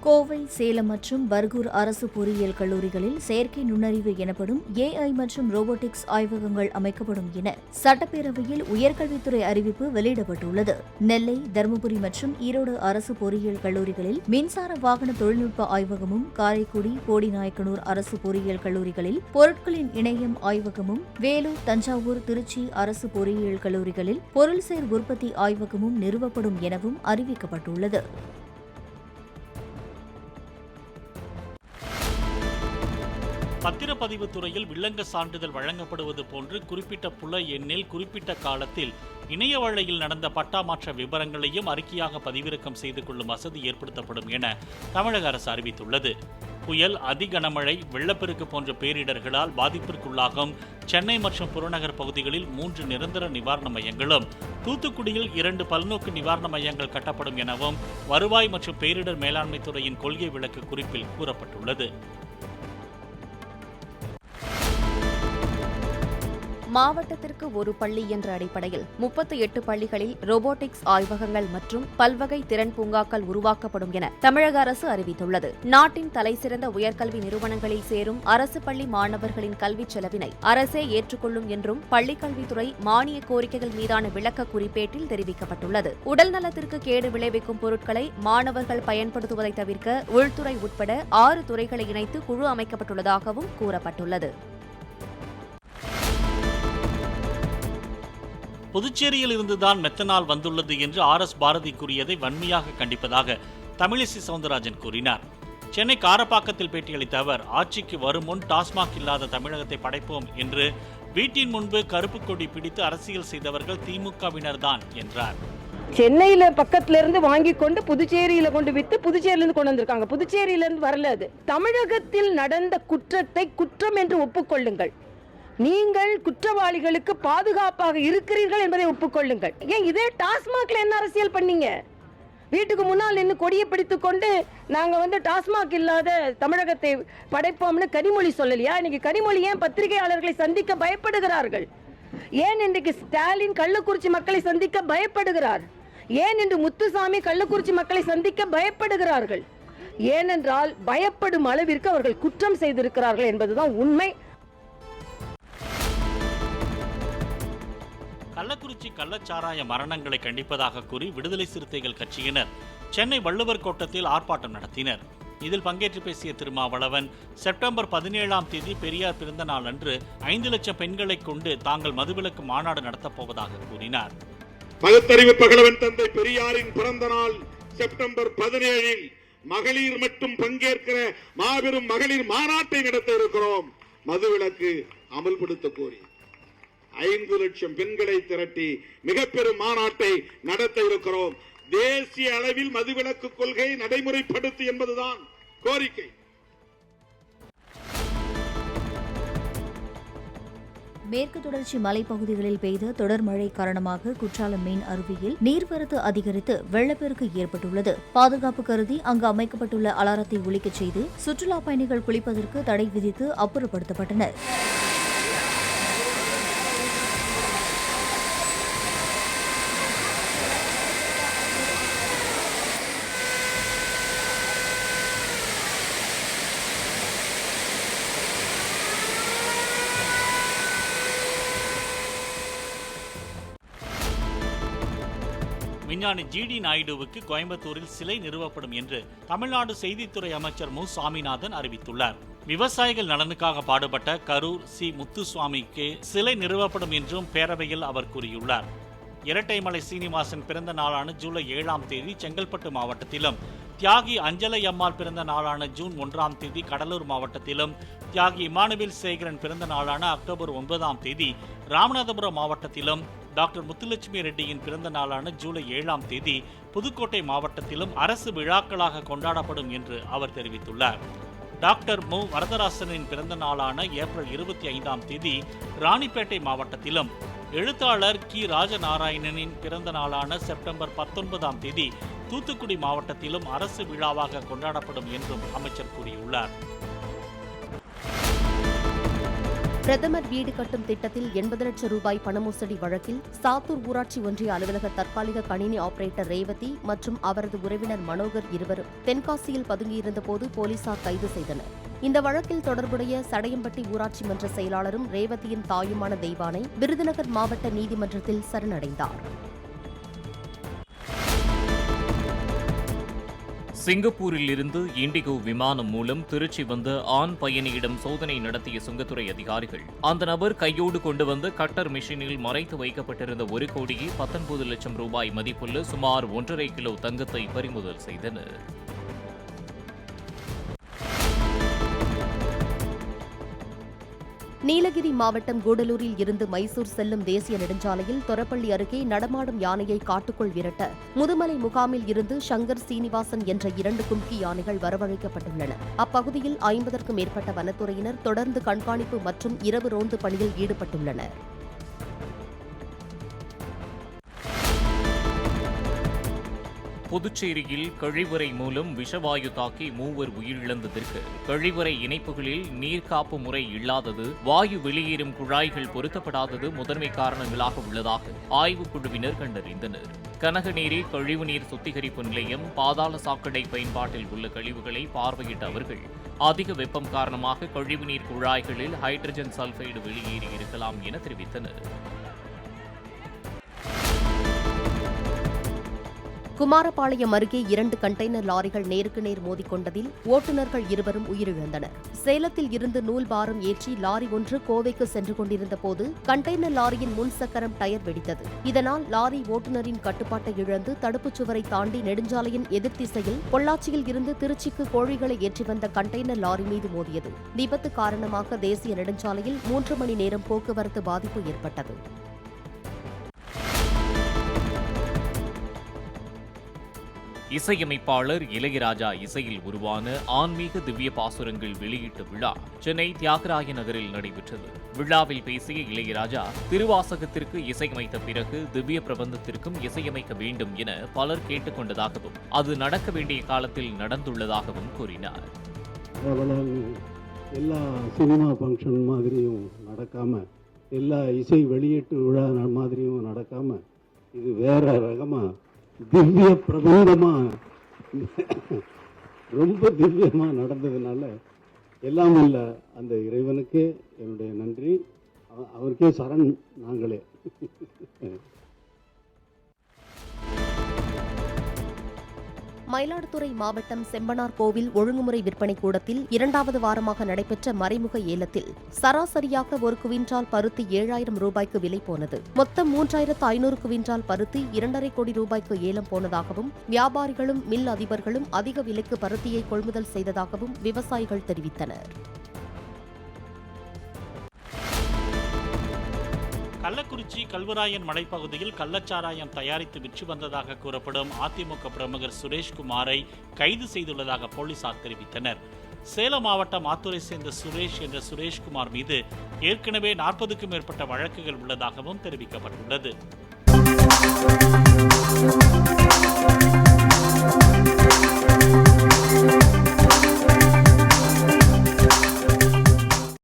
கோவை, சேலம் மற்றும் பர்கூர் அரசு பொறியியல் கல்லூரிகளில் செயற்கை நுண்ணறிவு எனப்படும் AI மற்றும் ரோபோட்டிக்ஸ் ஆய்வகங்கள் அமைக்கப்படும் என சட்டப்பேரவையில் உயர்கல்வித்துறை அறிவிப்பு வெளியிடப்பட்டுள்ளது. நெல்லை, தருமபுரி மற்றும் ஈரோடு அரசு பொறியியல் கல்லூரிகளில் மின்சார வாகன தொழில்நுட்ப ஆய்வகமும், காரைக்குடி, போடிநாயக்கனூர் அரசு பொறியியல் கல்லூரிகளில் பொருட்களின் இணையம் ஆய்வகமும், வேலூர், தஞ்சாவூர், திருச்சி அரசு பொறியியல் கல்லூரிகளில் பொருள்சேர் உற்பத்தி ஆய்வகமும் நிறுவப்படும் எனவும் அறிவிக்கப்பட்டுள்ளது. பத்திரப்பதிவு துறையில் வில்லங்க சான்றிதழ் வழங்கப்படுவது போன்று குறிப்பிட்ட புல எண்ணில் குறிப்பிட்ட காலத்தில் இணைய வழியில் நடந்த பட்டா மாற்ற விவரங்களையும் அறிக்கையாக பதிவிறக்கம் செய்து கொள்ளும் வசதி ஏற்படுத்தப்படும் என தமிழக அரசு அறிவித்துள்ளது. புயல், அதிகனமழை, வெள்ளப்பெருக்கு போன்ற பேரிடர்களால் பாதிப்பிற்குள்ளாகும் சென்னை மற்றும் புறநகர் பகுதிகளில் 3 நிரந்தர நிவாரண மையங்களும், தூத்துக்குடியில் 2 பல்நோக்கு நிவாரண மையங்கள் கட்டப்படும் எனவும் வருவாய் மற்றும் பேரிடர் மேலாண்மை துறையின் கொள்கை விளக்க குறிப்பில் கூறப்பட்டுள்ளது. மாவட்டத்திற்கு ஒரு பள்ளி என்ற அடிப்படையில் 38 பள்ளிகளில் ரோபோட்டிக்ஸ் ஆய்வகங்கள் மற்றும் பல்வகை திறன் பூங்காக்கள் உருவாக்கப்படும் என தமிழக அரசு அறிவித்துள்ளது. நாட்டின் தலைசிறந்த உயர்கல்வி நிறுவனங்களில் சேரும் அரசு பள்ளி மாணவர்களின் கல்விச் செலவினை அரசே ஏற்றுக்கொள்ளும் என்றும் பள்ளிக்கல்வித்துறை மானிய கோரிக்கைகள் மீதான விளக்க குறிப்பேட்டில் தெரிவிக்கப்பட்டுள்ளது. உடல் நலத்திற்கு கேடு விளைவிக்கும் பொருட்களை மாணவர்கள் பயன்படுத்துவதை தவிர்க்க உள்துறை உட்பட 6 துறைகளை இணைத்து குழு அமைக்கப்பட்டுள்ளதாகவும் கூறப்பட்டுள்ளது. புதுச்சேரியில் இருந்துதான் மெத்தனால் வந்துள்ளது என்று RS பாரதி கூறியதை வன்மையாக கண்டிப்பதாக தமிழிசை சவுந்தரராஜன் கூறினார். சென்னை காரப்பாக்கத்தில் பேட்டியளித்த அவர், ஆட்சிக்கு வரும் முன் டாஸ்மாக் இல்லாத தமிழகத்தை படைப்போம் என்று வீட்டின் முன்பு கருப்பு கொடி பிடித்து அரசியல் செய்தவர்கள் திமுகவினர் தான் என்றார். சென்னையில பக்கத்துல இருந்து வாங்கி கொண்டு புதுச்சேரியில கொண்டு வித்து புதுச்சேரியில இருந்து கொண்டு வந்திருக்காங்க. புதுச்சேரியில இருந்து வரல. அது தமிழகத்தில் நடந்த குற்றத்தை குற்றம் என்று ஒப்புக்கொள்ளுங்கள். நீங்கள் குற்றவாளிகளுக்கு பாதுகாப்பாக இருக்கிறீர்கள் என்பதை ஒப்புக்கொள்ளுங்கள். ஏன் இதே டாஸ்மாக்ல என்ன அரசியல் பண்ணீங்க? வீட்டுக்கு முன்னால் நின்று கொடியை பிடித்துக் கொண்டு நாங்க டாஸ்மாக் இல்லாத தமிழகத்தை படைப்போம்னு கனிமொழி சொல்லலையா? இன்னைக்கு கனிமொழி ஏன் பத்திரிகையாளர்களை சந்திக்க பயப்படுகிறார்கள்? ஏன் இன்றைக்கு ஸ்டாலின் கள்ளக்குறிச்சி மக்களை சந்திக்க பயப்படுகிறார்? ஏன் இன்று முத்துசாமி கள்ளக்குறிச்சி மக்களை சந்திக்க பயப்படுகிறார்கள்? ஏனென்றால் பயப்படும் அளவிற்கு அவர்கள் குற்றம் செய்திருக்கிறார்கள் என்பதுதான் உண்மை. கள்ளக்குறிச்சி கள்ளச்சாராய மரணங்களை கண்டிப்பதாக கூறி விடுதலை சிறுத்தைகள் கட்சியினர் சென்னை வள்ளுவர் கோட்டத்தில் ஆர்ப்பாட்டம் நடத்தினர். இதில் பங்கேற்று பேசிய திருமாவளவன், செப்டம்பர் 17ஆம் தேதி பெரியார் பிறந்த நாள் அன்று 5 லட்சம் பெண்களை கொண்டு தாங்கள் மதுவிலக்கு மாநாடு நடத்தப்போவதாக கூறினார். பகுத்தறிவு பகலவன் தந்தை பெரியாரின் பிறந்த நாள் செப்டம்பர் 17இல் மகளிர் மட்டும் பங்கேற்கிற மாபெரும் மகளிர் மாநாட்டை நடத்த இருக்கிறோம். மதுவிலக்கு அமல்படுத்த கோரி 5 லட்சம் பெண்களை திரட்டி மிக பெரும் மாநாட்டை நடத்த இருக்கிறோம். தேசிய அளவில் மதுவிலக்கு கொள்கை நடைமுறைப்படுத்து என்பதுதான் கோரிக்கை. மேற்கு தொடர்ச்சி மலைப்பகுதிகளில் பெய்த தொடர் மழை காரணமாக குற்றாலம் மெயின் அருவியில் நீர்வரத்து அதிகரித்து வெள்ளப்பெருக்கு ஏற்பட்டுள்ளது. பாதுகாப்பு கருதி அங்கு அமைக்கப்பட்டுள்ள அலாரத்தை ஒலிக்கச் செய்து சுற்றுலா பயணிகள் குளிப்பதற்கு தடை விதித்து அப்புறப்படுத்தப்பட்டனர். விஞ்ஞானி GD நாயுடுவுக்கு கோயம்புத்தூரில் சிலை நிறுவப்படும் என்று தமிழ்நாடு செய்தித்துறை அமைச்சர் மு. சாமிநாதன் அறிவித்துள்ளார். விவசாயிகள் நலனுக்காக பாடுபட்ட கரூர் சி. முத்துசுவாமிக்கு சிலை நிறுவப்படும் என்றும் பேரவையில் அவர் கூறியுள்ளார். இரட்டைமலை சீனிவாசன் பிறந்த நாளான ஜூலை 7ஆம் தேதி செங்கல்பட்டு மாவட்டத்திலும், தியாகி அஞ்சலை அம்மாள் பிறந்த நாளான ஜூன் 1ஆம் தேதி கடலூர் மாவட்டத்திலும், தியாகி இமானுவேல் சேகரன் பிறந்த நாளான அக்டோபர் 9ஆம் தேதி ராமநாதபுரம் மாவட்டத்திலும், டாக்டர் முத்துலட்சுமி ரெட்டியின் பிறந்த நாளான ஜூலை 7ஆம் தேதி புதுக்கோட்டை மாவட்டத்திலும் அரசு விழாக்களாக கொண்டாடப்படும் என்று அவர் தெரிவித்துள்ளார். டாக்டர் மு. வரதராசனின் பிறந்த நாளான ஏப்ரல் 25ஆம் தேதி ராணிப்பேட்டை மாவட்டத்திலும், எழுத்தாளர் கி. ராஜநாராயணனின் பிறந்த நாளான செப்டம்பர் 19ஆம் தேதி தூத்துக்குடி மாவட்டத்திலும் அரசு விழாவாக கொண்டாடப்படும் என்றும் அமைச்சர் கூறியுள்ளார். பிரதமர் வீடு கட்டும் திட்டத்தில் 80 லட்சம் ரூபாய் பணமோசடி வழக்கில் சாத்தூர் ஊராட்சி ஒன்றிய அலுவலக தற்காலிக கணினி ஆபரேட்டர் ரேவதி மற்றும் அவரது உறவினர் மனோகர் இருவரும் தென்காசியில் பதுங்கியிருந்தபோது போலீசார் கைது செய்தனர். இந்த வழக்கில் தொடர்புடைய சடையம்பட்டி ஊராட்சி மன்ற செயலாளரும் ரேவதியின் தாயுமான தெய்வானை விருதுநகர் மாவட்ட நீதிமன்றத்தில் சரணடைந்தார். சிங்கப்பூரில் இருந்து இண்டிகோ விமானம் மூலம் திருச்சி வந்த ஆண் பயணியிடம் சோதனை நடத்திய சுங்கத்துறை அதிகாரிகள் அந்த நபர் கையோடு கொண்டு வந்த கட்டர் மிஷினில் மறைத்து வைக்கப்பட்டிருந்த 1,19 லட்சம் ரூபாய் மதிப்புள்ள சுமார் 1.5 கிலோ தங்கத்தை பறிமுதல் செய்தனர். நீலகிரி மாவட்டம் கூடலூரில் இருந்து மைசூர் செல்லும் தேசிய நெடுஞ்சாலையில் தொரப்பள்ளி அருகே நடமாடும் யானையை காட்டுக்குள் விரட்ட முதுமலை முகாமில் இருந்து சங்கர் சீனிவாசன் என்ற 2 கும்கி யானைகள் வரவழைக்கப்பட்டுள்ளன. அப்பகுதியில் 50க்கும் மேற்பட்ட வனத்துறையினர் தொடர்ந்து கண்காணிப்பு மற்றும் இரவு ரோந்து பணியில் ஈடுபட்டுள்ளனர். புதுச்சேரியில் கழிவறை மூலம் விஷவாயு தாக்கி 3 உயிரிழந்ததற்கு கழிவறை இணைப்புகளில் நீர்காப்பு முறை இல்லாதது, வாயு வெளியேறும் குழாய்கள் பொருத்தப்படாதது முதன்மை காரணங்களாக உள்ளதாக ஆய்வுக்குழுவினர் கண்டறிந்தனர். கனகநேரி கழிவுநீர் சுத்திகரிப்பு நிலையம், பாதாள சாக்கடை பயன்பாட்டில் உள்ள கழிவுகளை பார்வையிட்ட அவர்கள் அதிக வெப்பம் காரணமாக கழிவுநீர் குழாய்களில் ஹைட்ரஜன் சல்பைடு வெளியேறி இருக்கலாம் என தெரிவித்தனர். குமாரபாளையம் அருகே 2 கண்டெய்னர் லாரிகள் நேருக்கு நேர் மோதிக்கொண்டதில் ஓட்டுநர்கள் இருவரும் உயிரிழந்தனர். சேலத்தில் இருந்து நூல் பாரம் ஏற்றி லாரி ஒன்று கோவைக்கு சென்று கொண்டிருந்த போது கண்டெய்னர் லாரியின் முன் சக்கரம் டயர் வெடித்தது. இதனால் லாரி ஓட்டுநரின் கட்டுப்பாட்டை இழந்து தடுப்புச் சுவரை தாண்டி நெடுஞ்சாலையின் எதிர்த்திசையில் பொள்ளாச்சியில் இருந்து திருச்சிக்கு கோழிகளை ஏற்றி வந்த கண்டெய்னர் லாரி மீது மோதியது. விபத்து காரணமாக தேசிய நெடுஞ்சாலையில் 3 மணி நேரம் போக்குவரத்து பாதிப்பு ஏற்பட்டது. இசையமைப்பாளர் இளையராஜா இசையில் உருவான ஆன்மீக திவ்ய பாசுரங்கள் வெளியீட்டு விழா சென்னை தியாகராய நகரில் நடைபெற்றது. விழாவில் பேசிய இளையராஜா, திருவாசகத்திற்கு இசையமைத்த பிறகு திவ்ய பிரபந்தத்திற்கும் இசையமைக்க வேண்டும் என பலர் கேட்டுக்கொண்டதாகவும் அது நடக்க வேண்டிய காலத்தில் நடந்துள்ளதாகவும் கூறினார். எல்லா சினிமா ஃபங்க்ஷன் மாதிரியும் நடக்காம, எல்லா இசை வெளியீட்டு விழா மாதிரியும் நடக்காம, இது வேற ரகமா திவ்ய பிரபந்தமா ரொம்ப திவ்யமா நடந்ததுனால எல்லாம் இல்ல அந்த இறைவனுக்கே என்னுடைய நன்றி. அவருக்கே சரண் நாங்களே. மயிலாடுதுறை மாவட்டம் செம்பனார் கோவில் ஒழுங்குமுறை விற்பனை கூடத்தில் 2வது வாரமாக நடைபெற்ற மறைமுக ஏலத்தில் சராசரியாக 1 குவிண்டால் பருத்தி 7,000 ரூபாய்க்கு விலை போனது. மொத்தம் 3,500 குவிண்டால் பருத்தி 2.5 கோடி ரூபாய்க்கு ஏலம் போனதாகவும் வியாபாரிகளும் மில் அதிபர்களும் அதிக விலைக்கு பருத்தியை கொள்முதல் செய்ததாகவும் விவசாயிகள் தெரிவித்தனர். கள்ளக்குறிச்சி கல்வராயன் மலைப்பகுதியில் கள்ளச்சாராயம் தயாரித்து விற்று வந்ததாக கூறப்படும் அதிமுக பிரமுகர் சுரேஷ்குமாரை கைது செய்துள்ளதாக போலீசார் தெரிவித்தனர். சேலம் மாவட்டம் ஆத்தூரை சேர்ந்த சுரேஷ் என்ற சுரேஷ்குமார் மீது ஏற்கனவே 40க்கும் மேற்பட்ட வழக்குகள் உள்ளதாகவும் தெரிவிக்கப்பட்டுள்ளது.